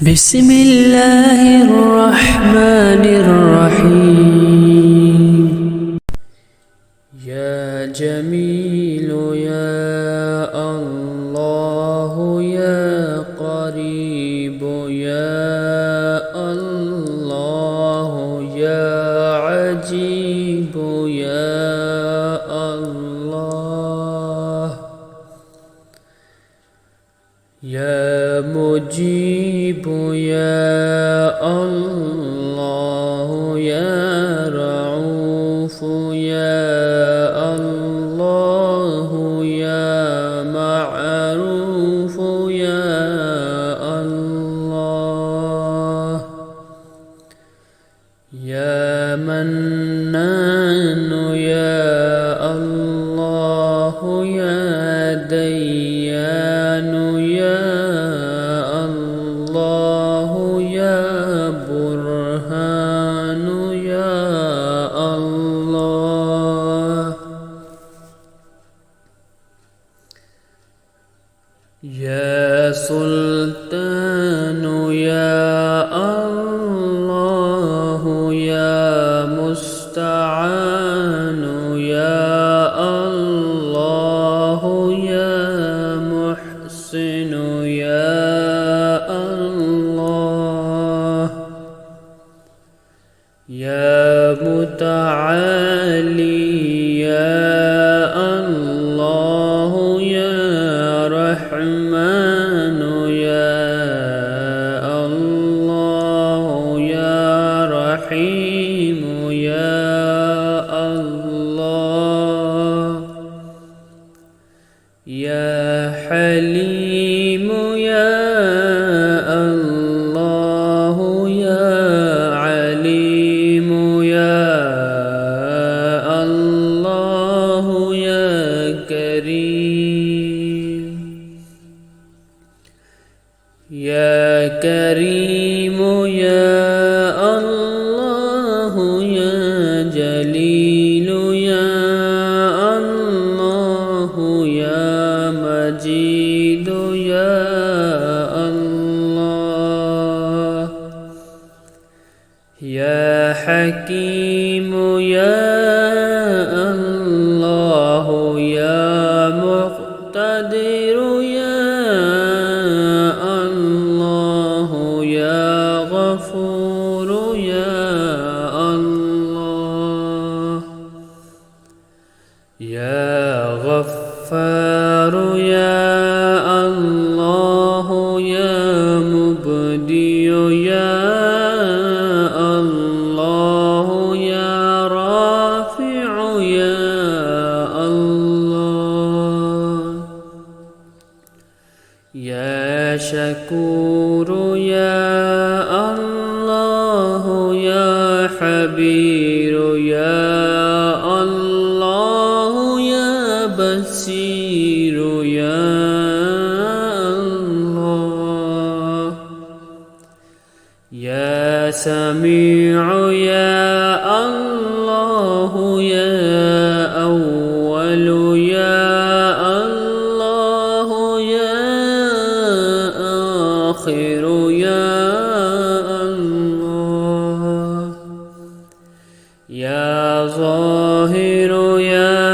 بسم الله الرحمن الرحيم. يا جميل يا الله يا قريب يا الله يا عجيب يا الله يا مجيب يا الله يا رؤوف يا الله يا معروف يا الله يا منان يا الله يا ديان يا الله يا برهان يا الله يا سلطان يا الله يا مستعان يا الله يا محسن يا الله يا متعالي يا الله يا رحمن يا الله يا رحيم يا الله يا حليم يا الله يا عليم يا الله يا كريم يا كريم يا الله يا جليل يا الله يا مجيد يا الله يا حكيم يا الله يا مقتدر يا الله يا غفور يا الله يا غفار يا الله يا مبدي يا الله يا رافع يا الله يا شكور يا الله يا حبير يا الله يا بصير يا الله يا سميع يا الله يا أول يا الله يا آخر يا الله يا ظاهر يا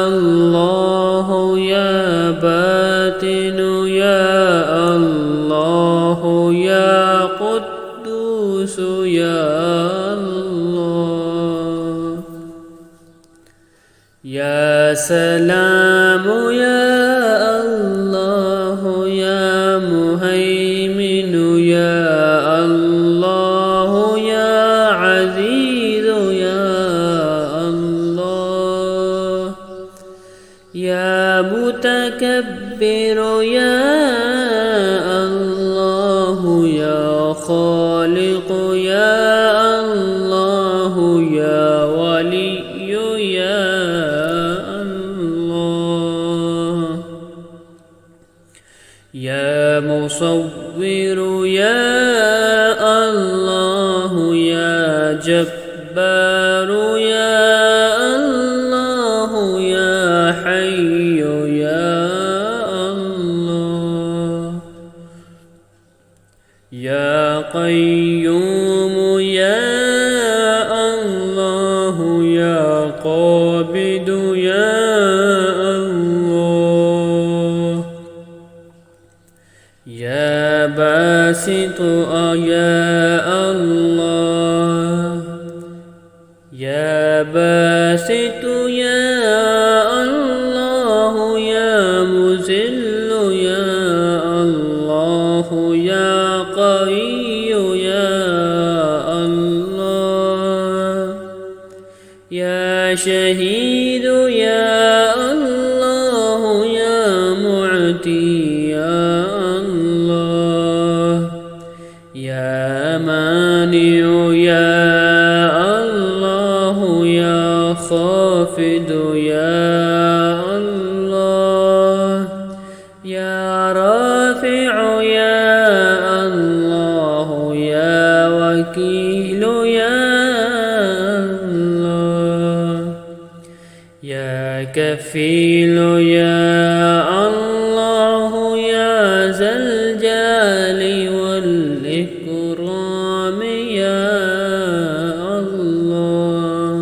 الله يا باطن يا الله يا قدوس يا الله يا سلام يا الله يا مهيمن يا الله يا عزيز يا الله يا متكبر يا الله يا خالق يا الله يا ولي يا الله يا مصور يا الله يا جبار يا الله يا حي يا الله يا يا قيوم يا الله يا قابض يا الله يا باسط يا الله يا باسط يا الله يا مذل يا الله يا قوي يا الله يا شهيد يا الله يا معتي يا الله يا مانع يا الله يا خافض يا الله يا رافع يا الله يا وكيل يا الله يا كفيل يا الله يا ذا الجلال والإكرام يا الله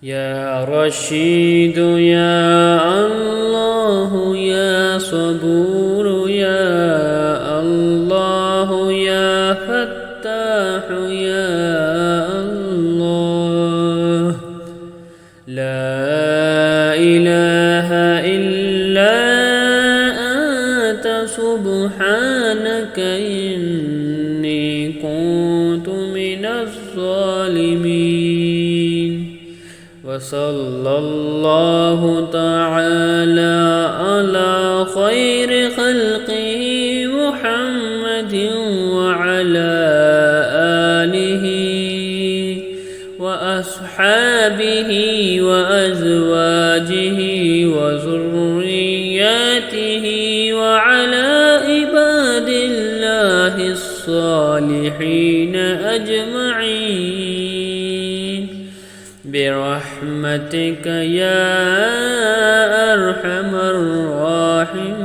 يا رشيد يا الله يا صبور يا الله يا فتاح يا الله لا إله إلا أنت سبحانك إني كنت من الظالمين وصلى الله تعالى على خير خلقه محمد وعلى آله وأصحابه وأزواجه وذرياته وعلى عباد الله الصالحين أجمعين برحمتك يا أرحم الراحمين.